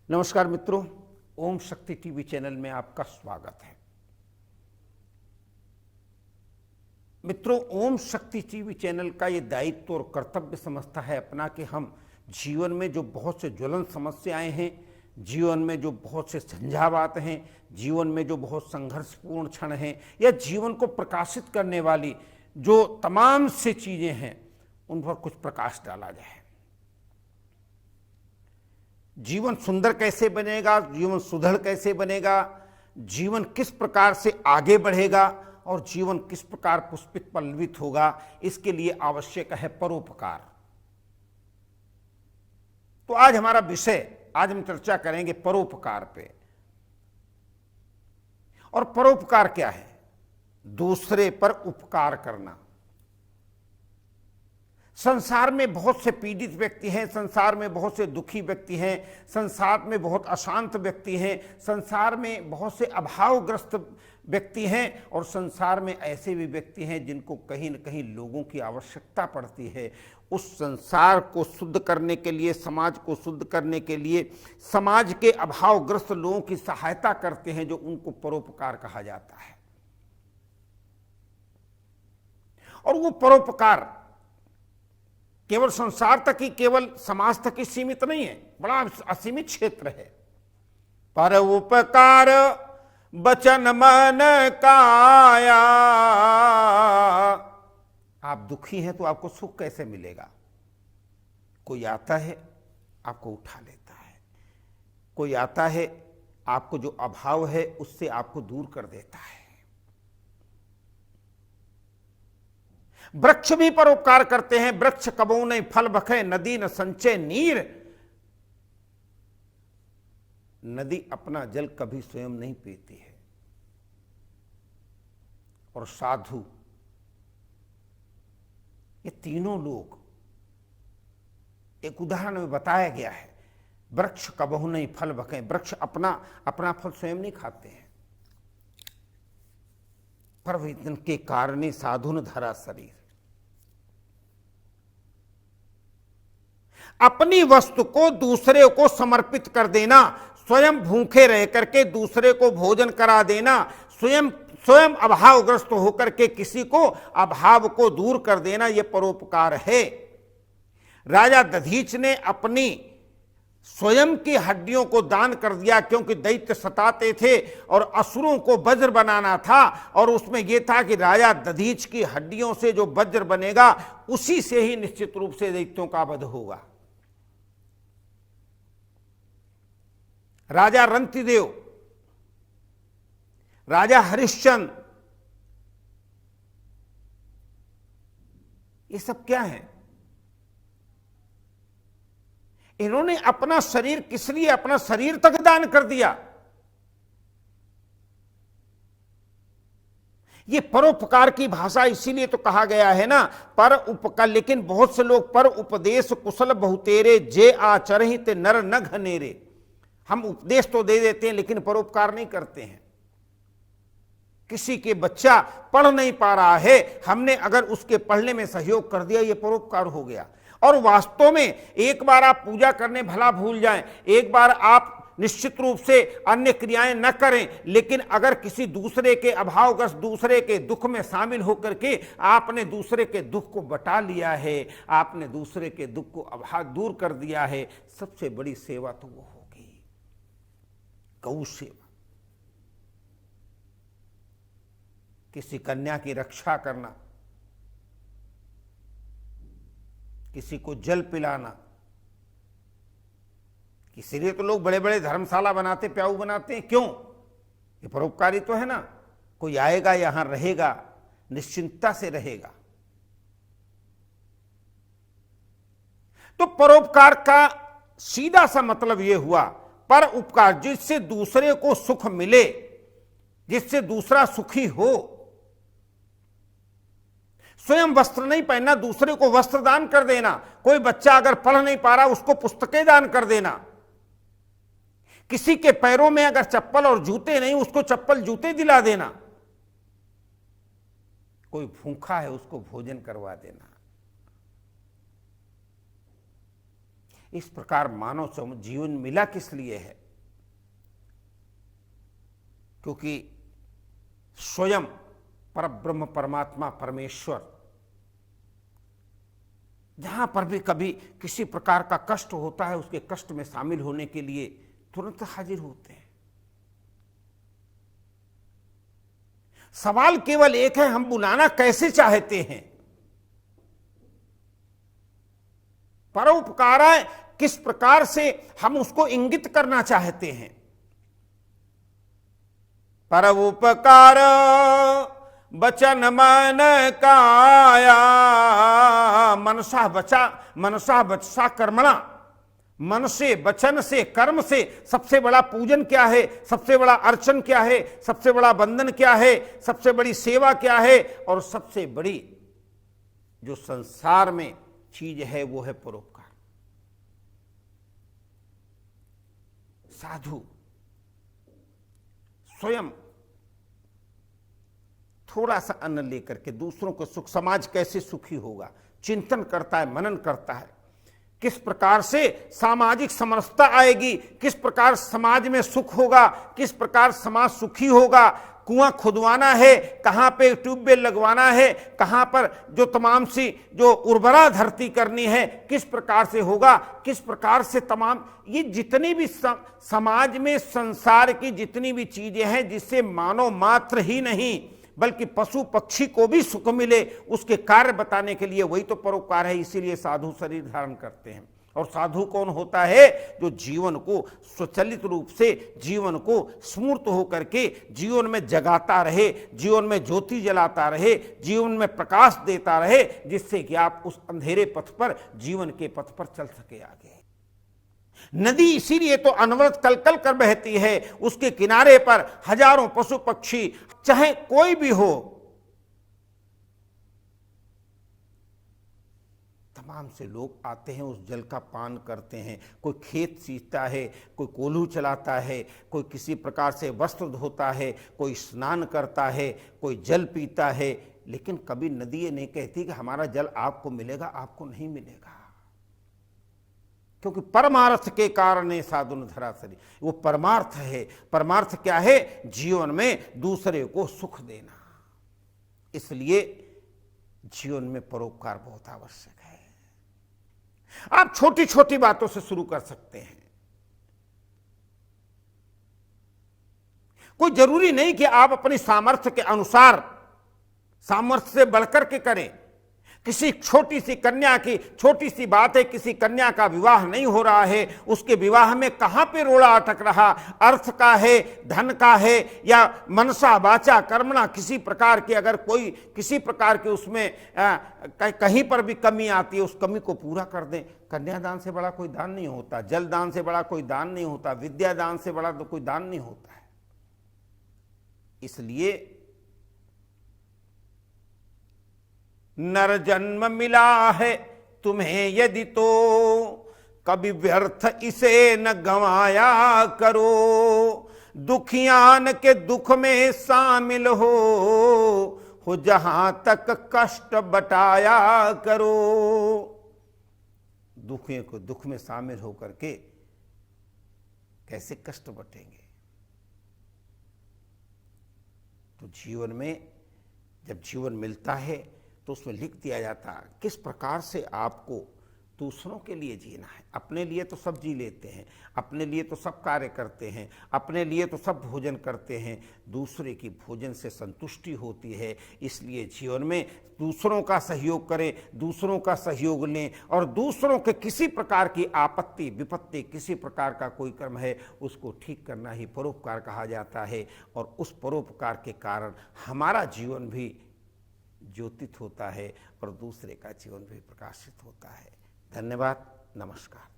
नमस्कार मित्रों, ओम शक्ति टीवी चैनल में आपका स्वागत है। मित्रों, ओम शक्ति टीवी चैनल का ये दायित्व और कर्तव्य समझता है अपना कि हम जीवन में जो बहुत से ज्वलन समस्याएं हैं, जीवन में जो बहुत से झंझावात हैं, जीवन में जो बहुत संघर्षपूर्ण क्षण हैं या जीवन को प्रकाशित करने वाली जो तमाम से चीज़ें हैं, उन पर कुछ प्रकाश डाला जाए। जीवन सुंदर कैसे बनेगा, जीवन सुदृढ़ कैसे बनेगा, जीवन किस प्रकार से आगे बढ़ेगा और जीवन किस प्रकार पुष्पित पल्लवित होगा, इसके लिए आवश्यक है परोपकार। तो आज हमारा विषय, आज हम चर्चा करेंगे परोपकार पे। और परोपकार क्या है? दूसरे पर उपकार करना। संसार में बहुत से पीड़ित व्यक्ति हैं, संसार में बहुत से दुखी व्यक्ति हैं, संसार में बहुत अशांत व्यक्ति हैं, संसार में बहुत से अभावग्रस्त व्यक्ति हैं और संसार में ऐसे भी व्यक्ति हैं जिनको कहीं न कहीं लोगों की आवश्यकता पड़ती है। उस संसार को शुद्ध करने के लिए, समाज को शुद्ध करने के लिए समाज के अभावग्रस्त लोगों की सहायता करते हैं, जो उनको परोपकार कहा जाता है। और वो परोपकार केवल संसार तक ही, केवल समाज तक ही सीमित नहीं है, बड़ा असीमित क्षेत्र है। पर उपकार बचन मन काया। आप दुखी हैं तो आपको सुख कैसे मिलेगा? कोई आता है आपको उठा लेता है, कोई आता है आपको जो अभाव है उससे आपको दूर कर देता है। वृक्ष भी परोपकार करते हैं। वृक्ष कबहु नहीं फल बखे, नदी न संचय नीर। नदी अपना जल कभी स्वयं नहीं पीती है। और साधु, ये तीनों लोग एक उदाहरण में बताया गया है। वृक्ष कबहु नहीं फल बखे, वृक्ष अपना फल स्वयं नहीं खाते हैं, पर इनके कारण साधु न धरा शरीर। अपनी वस्तु को दूसरे को समर्पित कर देना, स्वयं भूखे रह करके दूसरे को भोजन करा देना, स्वयं अभावग्रस्त होकर के किसी को अभाव को दूर कर देना, यह परोपकार है। राजा दधीच ने अपनी स्वयं की हड्डियों को दान कर दिया, क्योंकि दैत्य सताते थे और असुरों को वज्र बनाना था। और उसमें यह था कि राजा दधीच की हड्डियों से जो वज्र बनेगा, उसी से ही निश्चित रूप से दैत्यों का वध होगा। राजा रंतिदेव, राजा हरिश्चंद्र, ये सब क्या है? इन्होंने अपना शरीर किस लिए, अपना शरीर तक दान कर दिया। ये परोपकार की भाषा इसीलिए तो कहा गया है ना, पर उपकार। लेकिन बहुत से लोग पर उपदेश कुशल बहुतेरे, जे आचरित नर न घनेरे। हम उपदेश तो दे देते हैं लेकिन परोपकार नहीं करते हैं। किसी के बच्चा पढ़ नहीं पा रहा है, हमने अगर उसके पढ़ने में सहयोग कर दिया, ये परोपकार हो गया। और वास्तव में एक बार आप पूजा करने भला भूल जाएं, एक बार आप निश्चित रूप से अन्य क्रियाएं न करें, लेकिन अगर किसी दूसरे के अभावग्रस्त, दूसरे के दुख में शामिल होकर के आपने दूसरे के दुख को बटा लिया है, आपने दूसरे के दुख को अभाव दूर कर दिया है, सबसे बड़ी सेवा तो वो होगी गौ सेवा। किसी कन्या की रक्षा करना, किसी को जल पिलाना। इसीलिए तो लोग बड़े बड़े धर्मशाला बनाते, प्याऊ बनाते हैं। क्यों? ये परोपकारी तो है ना। कोई आएगा, यहां रहेगा, निश्चिंतता से रहेगा। तो परोपकार का सीधा सा मतलब यह हुआ, पर उपकार, जिससे दूसरे को सुख मिले, जिससे दूसरा सुखी हो। स्वयं वस्त्र नहीं पहनना, दूसरे को वस्त्र दान कर देना। कोई बच्चा अगर पढ़ नहीं पा रहा, उसको पुस्तकें दान कर देना। किसी के पैरों में अगर चप्पल और जूते नहीं, उसको चप्पल जूते दिला देना। कोई भूखा है, उसको भोजन करवा देना। इस प्रकार मानव जीवन मिला किस लिए है? क्योंकि स्वयं परब्रह्म परमात्मा परमेश्वर जहां पर भी कभी किसी प्रकार का कष्ट होता है, उसके कष्ट में शामिल होने के लिए तुरंत हाजिर होते हैं। सवाल केवल एक है, हम बुलाना कैसे चाहते हैं? परोपकार किस प्रकार से हम उसको इंगित करना चाहते हैं? परोपकार बचन मन काया, मनसा वचसा कर्मणा। मन से, वचन से, कर्म से सबसे बड़ा पूजन क्या है? सबसे बड़ा अर्चन क्या है? सबसे बड़ा बंधन क्या है? सबसे बड़ी सेवा क्या है? और सबसे बड़ी जो संसार में चीज है वो है परोपकार। साधु स्वयं थोड़ा सा अन्न लेकर के दूसरों को सुख, समाज कैसे सुखी होगा, चिंतन करता है, मनन करता है। किस प्रकार से सामाजिक समरसता आएगी, किस प्रकार समाज में सुख होगा, किस प्रकार समाज सुखी होगा। कुआं खुदवाना है, कहां पे ट्यूबवेल लगवाना है, कहां पर जो तमाम सी जो उर्वरा धरती करनी है, किस प्रकार से होगा, किस प्रकार से तमाम ये जितनी भी समाज में संसार की जितनी भी चीजें हैं, जिससे मानव मात्र ही नहीं बल्कि पशु पक्षी को भी सुख मिले, उसके कार्य बताने के लिए वही तो परोपकार है। इसीलिए साधु शरीर धारण करते हैं। और साधु कौन होता है? जो जीवन को स्वचालित रूप से, जीवन को स्मूर्त होकर के जीवन में जगाता रहे, जीवन में ज्योति जलाता रहे, जीवन में प्रकाश देता रहे, जिससे कि आप उस अंधेरे पथ पर, जीवन के पथ पर चल सके आगे। नदी इसीलिए तो अनवरत कलकल कर बहती है, उसके किनारे पर हजारों पशु पक्षी, चाहे कोई भी हो, तमाम से लोग आते हैं, उस जल का पान करते हैं। कोई खेत सींचता है, कोई कोल्हू चलाता है, कोई किसी प्रकार से वस्त्र धोता है, कोई स्नान करता है, कोई जल पीता है। लेकिन कभी नदी ये नहीं कहती कि हमारा जल आपको मिलेगा, आपको नहीं मिलेगा। क्योंकि परमार्थ के कारण साधु न धरासरी, वो परमार्थ है। परमार्थ क्या है? जीवन में दूसरे को सुख देना। इसलिए जीवन में परोपकार बहुत आवश्यक है। आप छोटी छोटी बातों से शुरू कर सकते हैं। कोई जरूरी नहीं कि आप अपनी सामर्थ्य के अनुसार, सामर्थ्य से बढ़कर के करें। किसी छोटी सी कन्या की छोटी सी बात है, किसी कन्या का विवाह नहीं हो रहा है, उसके विवाह में कहां पे रोड़ा अटक रहा, अर्थ का है, धन का है, या मनसा वाचा कर्मणा किसी प्रकार की, अगर कोई किसी प्रकार की उसमें कहीं पर भी कमी आती है, उस कमी को पूरा कर दें। कन्यादान से बड़ा कोई दान नहीं होता, जल दान से बड़ा कोई दान नहीं होता, विद्या दान से बड़ा तो कोई दान नहीं होता है। इसलिए नर जन्म मिला है तुम्हें यदि तो कभी व्यर्थ इसे न गंवाया करो। दुखियान के दुख में शामिल हो जहां तक कष्ट बटाया करो। दुखियों को दुख में शामिल होकर के कैसे कष्ट बटेंगे? तो जीवन में जब जीवन मिलता है तो उसमें लिख दिया जाता किस प्रकार से आपको दूसरों के लिए जीना है। अपने लिए तो सब जी लेते हैं, अपने लिए तो सब कार्य करते हैं, अपने लिए तो सब भोजन करते हैं, दूसरे की भोजन से संतुष्टि होती है। इसलिए जीवन में दूसरों का सहयोग करें, दूसरों का सहयोग लें, और दूसरों के किसी प्रकार की आपत्ति विपत्ति, किसी प्रकार का कोई कर्म है, उसको ठीक करना ही परोपकार कहा जाता है। और उस परोपकार के कारण हमारा जीवन भी ज्योतित होता है और दूसरे का जीवन भी प्रकाशित होता है। धन्यवाद, नमस्कार।